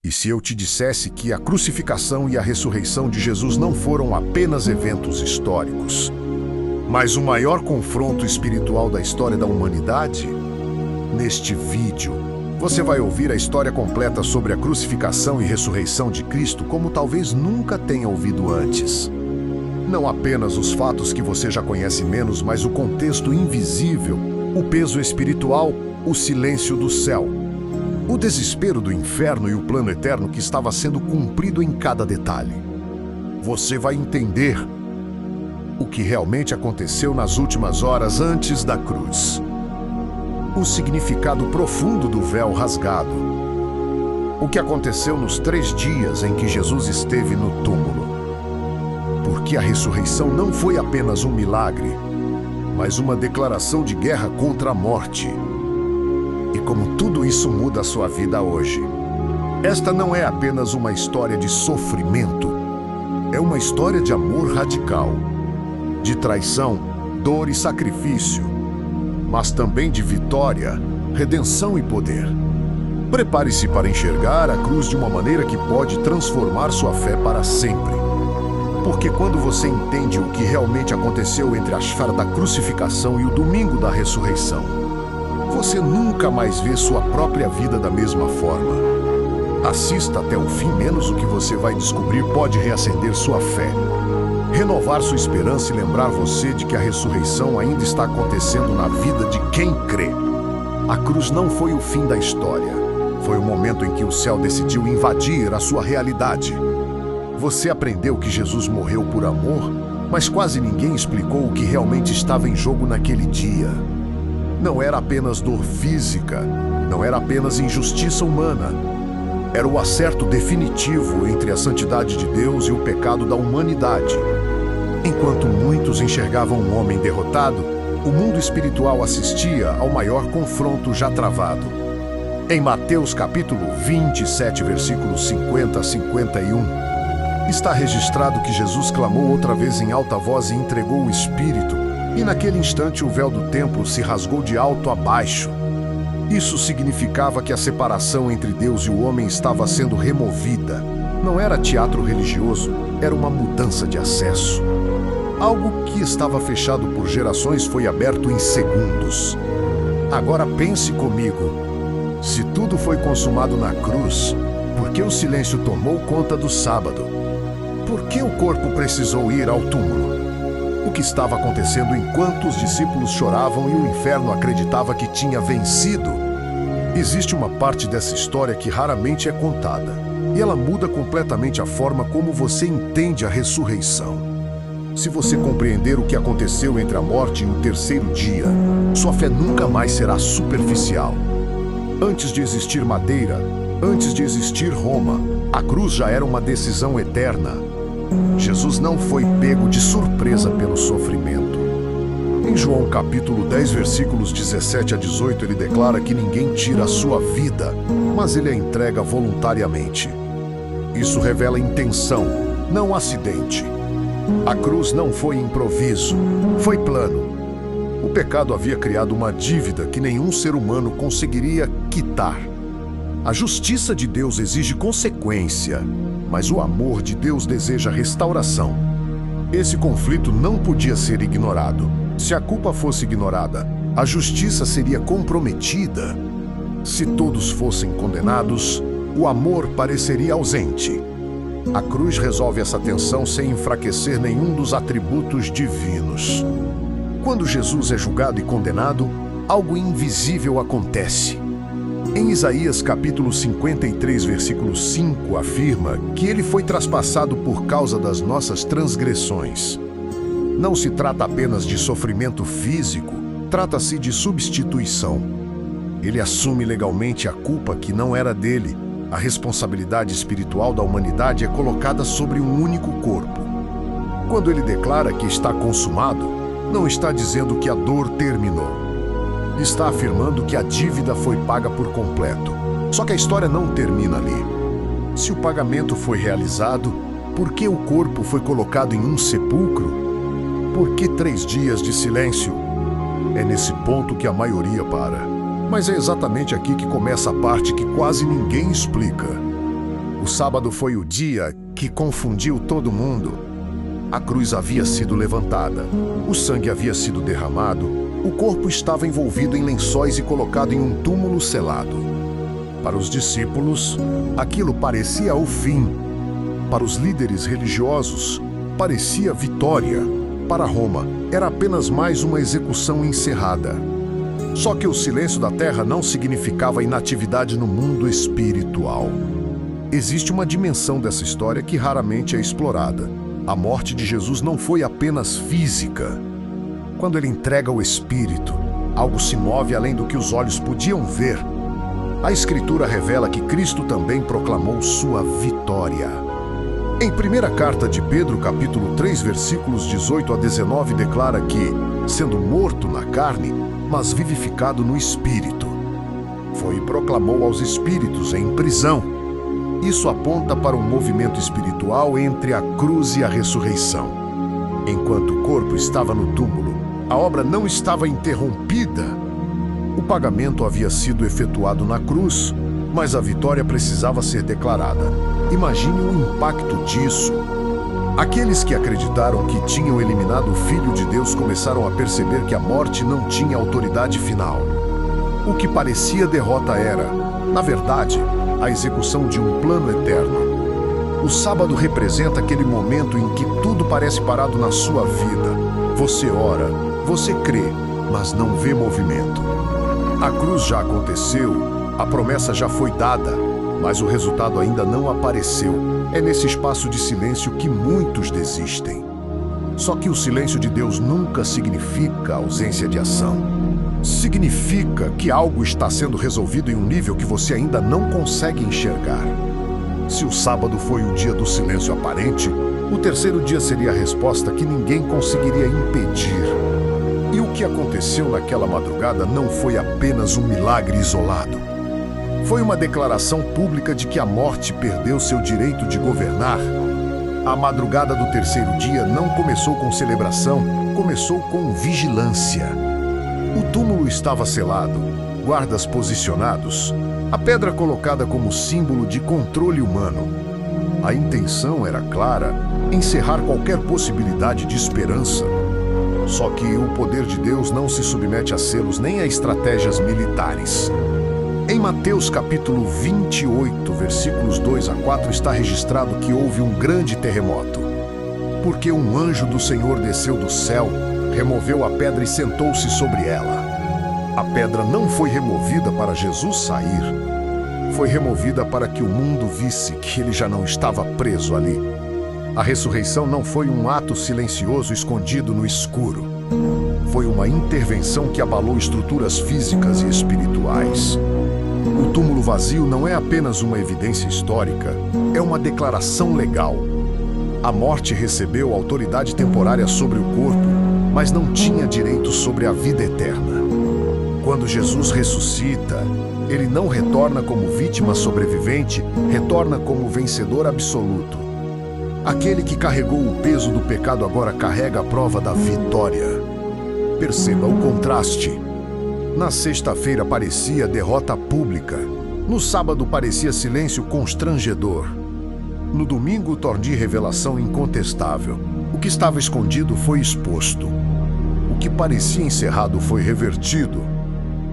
E se eu te dissesse que a crucificação e a ressurreição de Jesus não foram apenas eventos históricos, mas o maior confronto espiritual da história da humanidade? Neste vídeo, você vai ouvir a história completa sobre a crucificação e ressurreição de Cristo como talvez nunca tenha ouvido antes. Não apenas os fatos que você já conhece menos, mas o contexto invisível, o peso espiritual, o silêncio do céu, o desespero do inferno e o plano eterno que estava sendo cumprido em cada detalhe. Você vai entender o que realmente aconteceu nas últimas horas antes da cruz. O significado profundo do véu rasgado. O que aconteceu nos 3 dias em que Jesus esteve no túmulo. Porque a ressurreição não foi apenas um milagre, mas uma declaração de guerra contra a morte. E como tudo isso muda a sua vida hoje. Esta não é apenas uma história de sofrimento, é uma história de amor radical, de traição, dor e sacrifício, mas também de vitória, redenção e poder. Prepare-se para enxergar a cruz de uma maneira que pode transformar sua fé para sempre. Porque quando você entende o que realmente aconteceu entre a chara da crucificação e o domingo da ressurreição, você nunca mais vê sua própria vida da mesma forma. Assista até o fim, menos o que você vai descobrir pode reacender sua fé, renovar sua esperança e lembrar você de que a ressurreição ainda está acontecendo na vida de quem crê. A cruz não foi o fim da história, foi o momento em que o céu decidiu invadir a sua realidade. Você aprendeu que Jesus morreu por amor, mas quase ninguém explicou o que realmente estava em jogo naquele dia. Não era apenas dor física, não era apenas injustiça humana. Era o acerto definitivo entre a santidade de Deus e o pecado da humanidade. Enquanto muitos enxergavam um homem derrotado, o mundo espiritual assistia ao maior confronto já travado. Em Mateus capítulo 27, versículos 50 a 51, está registrado que Jesus clamou outra vez em alta voz e entregou o Espírito, e naquele instante o véu do templo se rasgou de alto a baixo. Isso significava que a separação entre Deus e o homem estava sendo removida. Não era teatro religioso, era uma mudança de acesso. Algo que estava fechado por gerações foi aberto em segundos. Agora pense comigo. Se tudo foi consumado na cruz, por que o silêncio tomou conta do sábado? Por que o corpo precisou ir ao túmulo? O que estava acontecendo enquanto os discípulos choravam e o inferno acreditava que tinha vencido? Existe uma parte dessa história que raramente é contada, e ela muda completamente a forma como você entende a ressurreição. Se você compreender o que aconteceu entre a morte e o 3º dia, sua fé nunca mais será superficial. Antes de existir madeira, antes de existir Roma, a cruz já era uma decisão eterna. Jesus não foi pego de surpresa pelo sofrimento. Em João capítulo 10, versículos 17 a 18, ele declara que ninguém tira a sua vida, mas ele a entrega voluntariamente. Isso revela intenção, não acidente. A cruz não foi improviso, foi plano. O pecado havia criado uma dívida que nenhum ser humano conseguiria quitar. A justiça de Deus exige consequência, mas o amor de Deus deseja restauração. Esse conflito não podia ser ignorado. Se a culpa fosse ignorada, a justiça seria comprometida. Se todos fossem condenados, o amor pareceria ausente. A cruz resolve essa tensão sem enfraquecer nenhum dos atributos divinos. Quando Jesus é julgado e condenado, algo invisível acontece. Em Isaías capítulo 53, versículo 5, afirma que ele foi traspassado por causa das nossas transgressões. Não se trata apenas de sofrimento físico, trata-se de substituição. Ele assume legalmente a culpa que não era dele. A responsabilidade espiritual da humanidade é colocada sobre um único corpo. Quando ele declara que está consumado, não está dizendo que a dor terminou. Está afirmando que a dívida foi paga por completo. Só que a história não termina ali. Se o pagamento foi realizado, por que o corpo foi colocado em um sepulcro? Por que 3 dias de silêncio? É nesse ponto que a maioria para. Mas é exatamente aqui que começa a parte que quase ninguém explica. O sábado foi o dia que confundiu todo mundo. A cruz havia sido levantada, o sangue havia sido derramado, o corpo estava envolvido em lençóis e colocado em um túmulo selado. Para os discípulos, aquilo parecia o fim. Para os líderes religiosos, parecia vitória. Para Roma, era apenas mais uma execução encerrada. Só que o silêncio da terra não significava inatividade no mundo espiritual. Existe uma dimensão dessa história que raramente é explorada. A morte de Jesus não foi apenas física. Quando ele entrega o Espírito, algo se move além do que os olhos podiam ver. A Escritura revela que Cristo também proclamou sua vitória. Em primeira carta de Pedro, capítulo 3, versículos 18 a 19, declara que, sendo morto na carne, mas vivificado no Espírito, foi e proclamou aos espíritos em prisão. Isso aponta para um movimento espiritual entre a cruz e a ressurreição. Enquanto o corpo estava no túmulo, a obra não estava interrompida. O pagamento havia sido efetuado na cruz, mas a vitória precisava ser declarada. Imagine o impacto disso. Aqueles que acreditaram que tinham eliminado o Filho de Deus começaram a perceber que a morte não tinha autoridade final. O que parecia derrota era, na verdade, a execução de um plano eterno. O sábado representa aquele momento em que tudo parece parado na sua vida. Você ora, você crê, mas não vê movimento. A cruz já aconteceu, a promessa já foi dada, mas o resultado ainda não apareceu. É nesse espaço de silêncio que muitos desistem. Só que o silêncio de Deus nunca significa ausência de ação. Significa que algo está sendo resolvido em um nível que você ainda não consegue enxergar. Se o sábado foi o dia do silêncio aparente, o terceiro dia seria a resposta que ninguém conseguiria impedir. E o que aconteceu naquela madrugada não foi apenas um milagre isolado. Foi uma declaração pública de que a morte perdeu seu direito de governar. A madrugada do terceiro dia não começou com celebração, começou com vigilância. O túmulo estava selado, guardas posicionados, a pedra colocada como símbolo de controle humano. A intenção era clara, encerrar qualquer possibilidade de esperança. Só que o poder de Deus não se submete a selos nem a estratégias militares. Em Mateus capítulo 28, versículos 2 a 4, está registrado que houve um grande terremoto. Porque um anjo do Senhor desceu do céu, removeu a pedra e sentou-se sobre ela. A pedra não foi removida para Jesus sair. Foi removida para que o mundo visse que ele já não estava preso ali. A ressurreição não foi um ato silencioso escondido no escuro. Foi uma intervenção que abalou estruturas físicas e espirituais. O túmulo vazio não é apenas uma evidência histórica, é uma declaração legal. A morte recebeu autoridade temporária sobre o corpo, mas não tinha direito sobre a vida eterna. Quando Jesus ressuscita, ele não retorna como vítima sobrevivente, retorna como vencedor absoluto. Aquele que carregou o peso do pecado agora carrega a prova da vitória. Perceba o contraste. Na sexta-feira parecia derrota pública. No sábado parecia silêncio constrangedor. No domingo tornou revelação incontestável. O que estava escondido foi exposto. O que parecia encerrado foi revertido.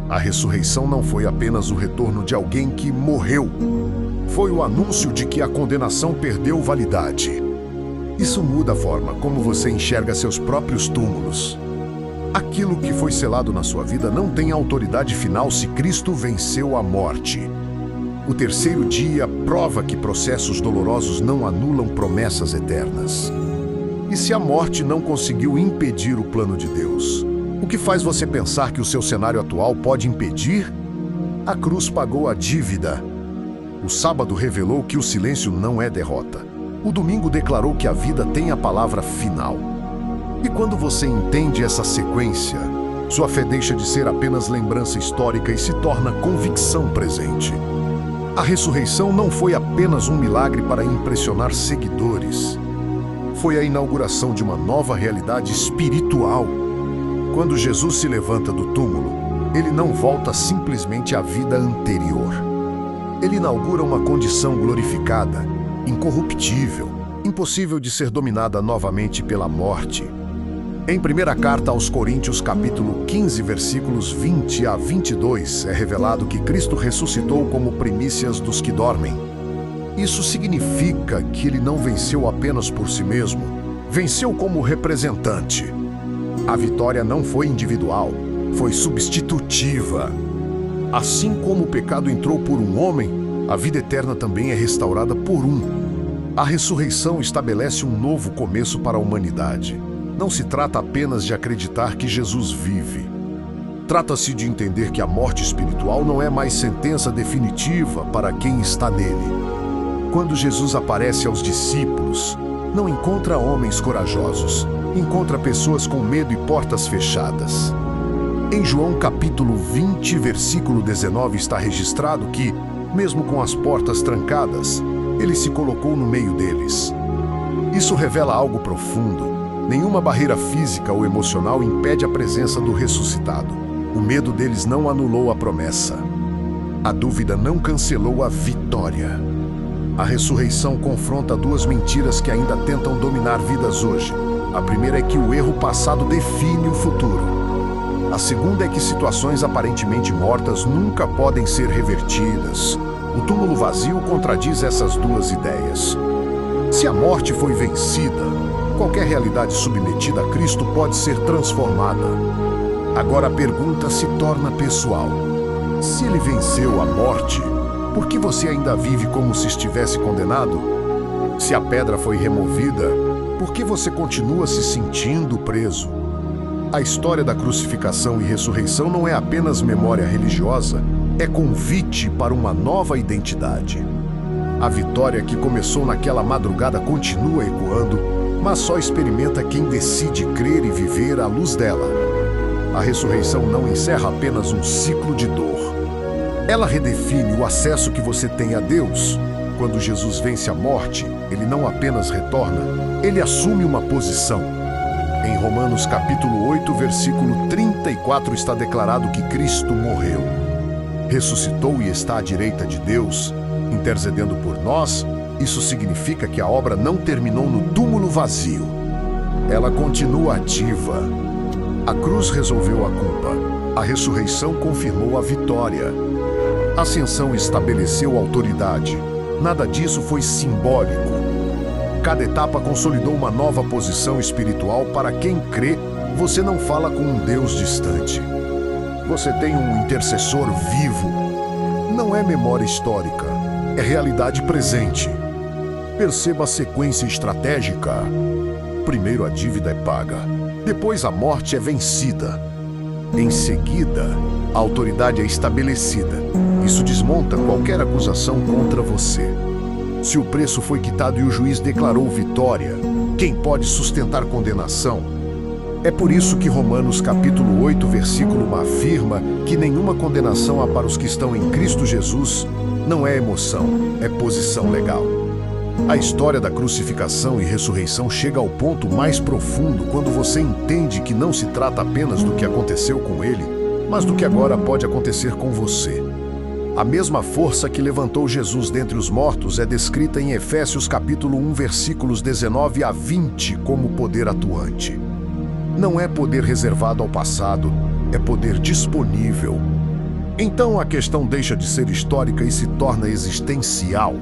A ressurreição não foi apenas o retorno de alguém que morreu. Foi o anúncio de que a condenação perdeu validade. Isso muda a forma como você enxerga seus próprios túmulos. Aquilo que foi selado na sua vida não tem autoridade final se Cristo venceu a morte. O terceiro dia prova que processos dolorosos não anulam promessas eternas. E se a morte não conseguiu impedir o plano de Deus, o que faz você pensar que o seu cenário atual pode impedir? A cruz pagou a dívida. O sábado revelou que o silêncio não é derrota. O domingo declarou que a vida tem a palavra final. E quando você entende essa sequência, sua fé deixa de ser apenas lembrança histórica e se torna convicção presente. A ressurreição não foi apenas um milagre para impressionar seguidores. Foi a inauguração de uma nova realidade espiritual. Quando Jesus se levanta do túmulo, ele não volta simplesmente à vida anterior. Ele inaugura uma condição glorificada, incorruptível, impossível de ser dominada novamente pela morte. Em primeira carta aos Coríntios, capítulo 15, versículos 20 a 22, é revelado que Cristo ressuscitou como primícias dos que dormem. Isso significa que ele não venceu apenas por si mesmo, venceu como representante. A vitória não foi individual, foi substitutiva. Assim como o pecado entrou por um homem, a vida eterna também é restaurada por um. A ressurreição estabelece um novo começo para a humanidade. Não se trata apenas de acreditar que Jesus vive. Trata-se de entender que a morte espiritual não é mais sentença definitiva para quem está nele. Quando Jesus aparece aos discípulos, não encontra homens corajosos, encontra pessoas com medo e portas fechadas. Em João capítulo 20, versículo 19, está registrado que, mesmo com as portas trancadas, ele se colocou no meio deles. Isso revela algo profundo. Nenhuma barreira física ou emocional impede a presença do ressuscitado. O medo deles não anulou a promessa. A dúvida não cancelou a vitória. A ressurreição confronta duas mentiras que ainda tentam dominar vidas hoje. A primeira é que o erro passado define o futuro. A segunda é que situações aparentemente mortas nunca podem ser revertidas. O túmulo vazio contradiz essas duas ideias. Se a morte foi vencida, qualquer realidade submetida a Cristo pode ser transformada. Agora a pergunta se torna pessoal. Se ele venceu a morte, por que você ainda vive como se estivesse condenado? Se a pedra foi removida, por que você continua se sentindo preso? A história da crucificação e ressurreição não é apenas memória religiosa, é convite para uma nova identidade. A vitória que começou naquela madrugada continua ecoando, mas só experimenta quem decide crer e viver à luz dela. A ressurreição não encerra apenas um ciclo de dor. Ela redefine o acesso que você tem a Deus. Quando Jesus vence a morte, ele não apenas retorna, ele assume uma posição. Em Romanos capítulo 8, versículo 34 está declarado que Cristo morreu, ressuscitou e está à direita de Deus, intercedendo por nós. Isso significa que a obra não terminou no túmulo vazio. Ela continua ativa. A cruz resolveu a culpa. A ressurreição confirmou a vitória. A ascensão estabeleceu autoridade. Nada disso foi simbólico. Cada etapa consolidou uma nova posição espiritual. Para quem crê, você não fala com um Deus distante. Você tem um intercessor vivo. Não é memória histórica, é realidade presente. Perceba a sequência estratégica. Primeiro a dívida é paga, depois a morte é vencida. Em seguida, a autoridade é estabelecida. Isso desmonta qualquer acusação contra você. Se o preço foi quitado e o juiz declarou vitória, quem pode sustentar condenação? É por isso que Romanos capítulo 8, versículo 1 afirma que nenhuma condenação há para os que estão em Cristo Jesus. Não é emoção, é posição legal. A história da crucificação e ressurreição chega ao ponto mais profundo quando você entende que não se trata apenas do que aconteceu com ele, mas do que agora pode acontecer com você. A mesma força que levantou Jesus dentre os mortos é descrita em Efésios capítulo 1, versículos 19 a 20 como poder atuante. Não é poder reservado ao passado, é poder disponível. Então a questão deixa de ser histórica e se torna existencial.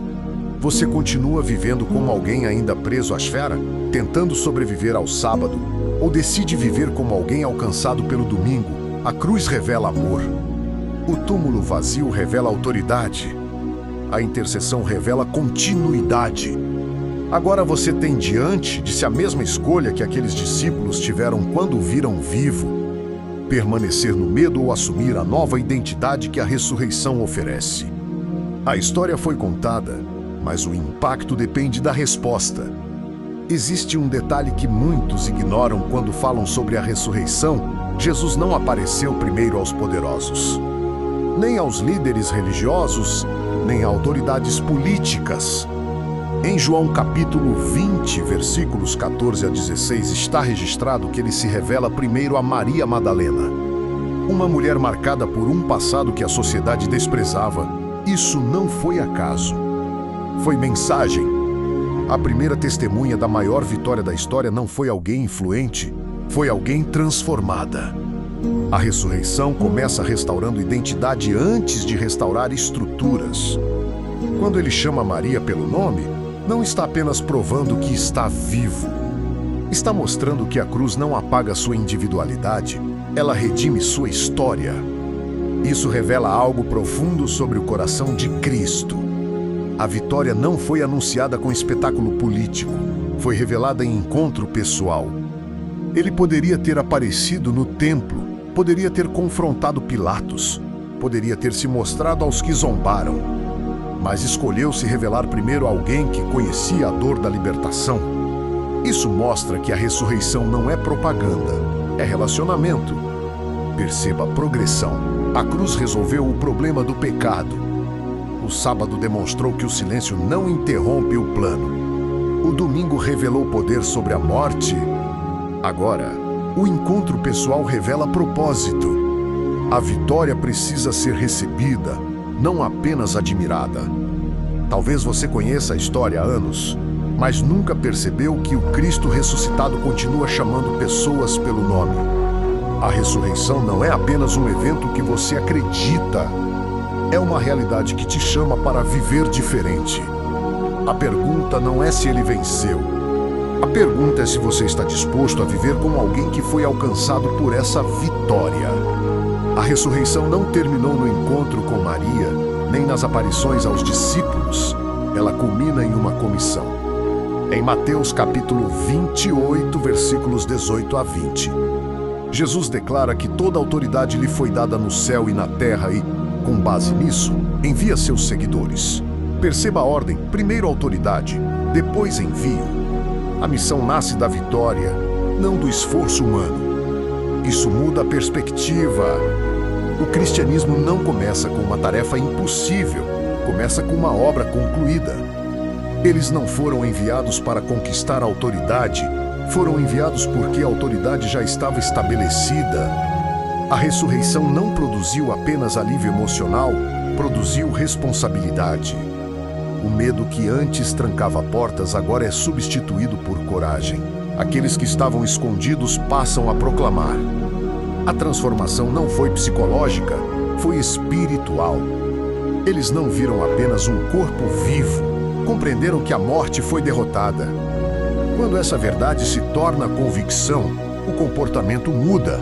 Você continua vivendo como alguém ainda preso à esfera, tentando sobreviver ao sábado, ou decide viver como alguém alcançado pelo domingo? A cruz revela amor. O túmulo vazio revela autoridade. A intercessão revela continuidade. Agora você tem diante de si a mesma escolha que aqueles discípulos tiveram quando o viram vivo: permanecer no medo ou assumir a nova identidade que a ressurreição oferece. A história foi contada, mas o impacto depende da resposta. Existe um detalhe que muitos ignoram quando falam sobre a ressurreição: Jesus não apareceu primeiro aos poderosos, nem aos líderes religiosos, nem a autoridades políticas. Em João capítulo 20, versículos 14 a 16, está registrado que ele se revela primeiro a Maria Madalena, uma mulher marcada por um passado que a sociedade desprezava, Isso não foi acaso. Foi mensagem. A primeira testemunha da maior vitória da história não foi alguém influente, foi alguém transformada. A ressurreição começa restaurando identidade antes de restaurar estruturas. Quando ele chama Maria pelo nome, não está apenas provando que está vivo. Está mostrando que a cruz não apaga sua individualidade, ela redime sua história. Isso revela algo profundo sobre o coração de Cristo. A vitória não foi anunciada com espetáculo político, foi revelada em encontro pessoal. Ele poderia ter aparecido no templo, poderia ter confrontado Pilatos, poderia ter se mostrado aos que zombaram, mas escolheu se revelar primeiro a alguém que conhecia a dor da libertação. Isso mostra que a ressurreição não é propaganda, é relacionamento. Perceba a progressão. A cruz resolveu o problema do pecado. O sábado demonstrou que o silêncio não interrompe o plano. O domingo revelou poder sobre a morte. Agora, o encontro pessoal revela propósito. A vitória precisa ser recebida, não apenas admirada. Talvez você conheça a história há anos, mas nunca percebeu que o Cristo ressuscitado continua chamando pessoas pelo nome. A ressurreição não é apenas um evento que você acredita. É uma realidade que te chama para viver diferente. A pergunta não é se ele venceu. A pergunta é se você está disposto a viver como alguém que foi alcançado por essa vitória. A ressurreição não terminou no encontro com Maria, nem nas aparições aos discípulos. Ela culmina em uma comissão. Em Mateus capítulo 28, versículos 18 a 20. Jesus declara que toda autoridade lhe foi dada no céu e na terra e, com base nisso, envia seus seguidores. Perceba a ordem: primeiro autoridade, depois envio. A missão nasce da vitória, não do esforço humano. Isso muda a perspectiva. O cristianismo não começa com uma tarefa impossível, começa com uma obra concluída. Eles não foram enviados para conquistar a autoridade, foram enviados porque a autoridade já estava estabelecida. A ressurreição não produziu apenas alívio emocional, produziu responsabilidade. O medo que antes trancava portas agora é substituído por coragem. Aqueles que estavam escondidos passam a proclamar. A transformação não foi psicológica, foi espiritual. Eles não viram apenas um corpo vivo, compreenderam que a morte foi derrotada. Quando essa verdade se torna convicção, o comportamento muda.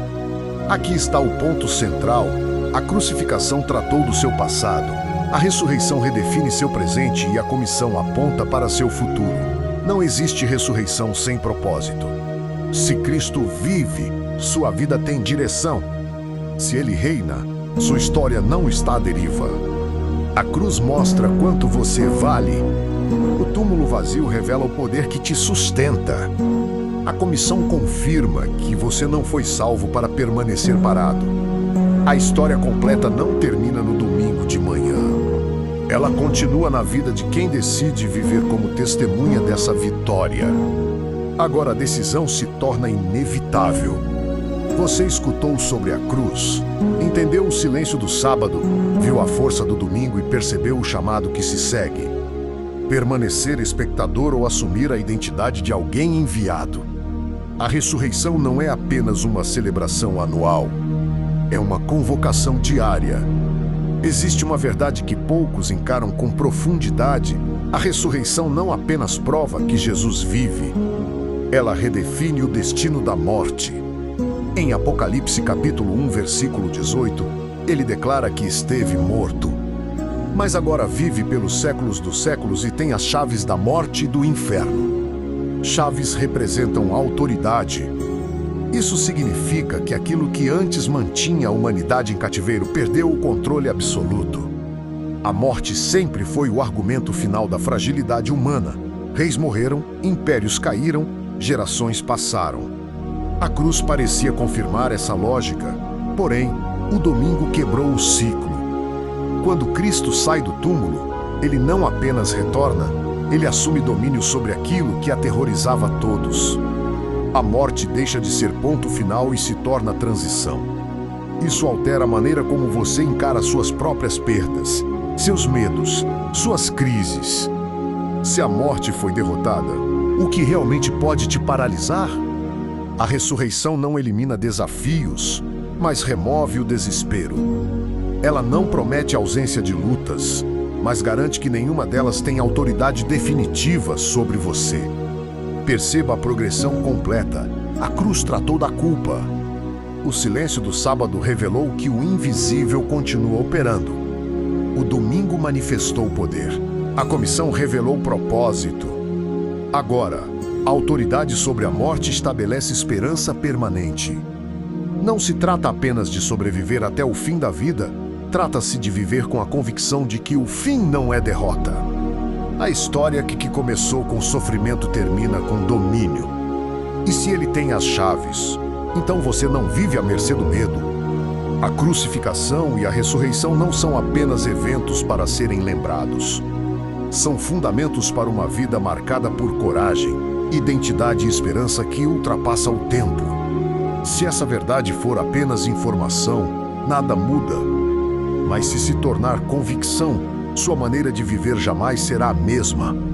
Aqui está o ponto central. A crucificação tratou do seu passado. A ressurreição redefine seu presente e a comissão aponta para seu futuro. Não existe ressurreição sem propósito. Se Cristo vive, sua vida tem direção. Se ele reina, sua história não está à deriva. A cruz mostra quanto você vale. O túmulo vazio revela o poder que te sustenta. A comissão confirma que você não foi salvo para permanecer parado. A história completa não termina no domingo de manhã. Ela continua na vida de quem decide viver como testemunha dessa vitória. Agora a decisão se torna inevitável. Você escutou sobre a cruz, entendeu o silêncio do sábado, viu a força do domingo e percebeu o chamado que se segue. Permanecer espectador ou assumir a identidade de alguém enviado. A ressurreição não é apenas uma celebração anual, é uma convocação diária. Existe uma verdade que poucos encaram com profundidade. A ressurreição não apenas prova que Jesus vive, ela redefine o destino da morte. Em Apocalipse capítulo 1, versículo 18, ele declara que esteve morto, mas agora vive pelos séculos dos séculos e tem as chaves da morte e do inferno. Chaves representam autoridade. Isso significa que aquilo que antes mantinha a humanidade em cativeiro perdeu o controle absoluto. A morte sempre foi o argumento final da fragilidade humana. Reis morreram, impérios caíram, gerações passaram. A cruz parecia confirmar essa lógica, porém, o domingo quebrou o ciclo. Quando Cristo sai do túmulo, ele não apenas retorna, ele assume domínio sobre aquilo que aterrorizava todos. A morte deixa de ser ponto final e se torna transição. Isso altera a maneira como você encara suas próprias perdas. seus medos, suas crises. Se a morte foi derrotada, o que realmente pode te paralisar? A ressurreição não elimina desafios, mas remove o desespero. Ela não promete ausência de lutas, mas garante que nenhuma delas tem autoridade definitiva sobre você. Perceba a progressão completa. A cruz tratou da culpa. O silêncio do sábado revelou que o invisível continua operando. O domingo manifestou o poder. A comissão revelou o propósito. Agora, a autoridade sobre a morte estabelece esperança permanente. Não se trata apenas de sobreviver até o fim da vida, trata-se de viver com a convicção de que o fim não é derrota. A história que começou com sofrimento termina com domínio. E se ele tem as chaves, então você não vive à mercê do medo. A crucificação e a ressurreição não são apenas eventos para serem lembrados. São fundamentos para uma vida marcada por coragem, identidade e esperança que ultrapassa o tempo. Se essa verdade for apenas informação, nada muda. Mas se tornar convicção, sua maneira de viver jamais será a mesma.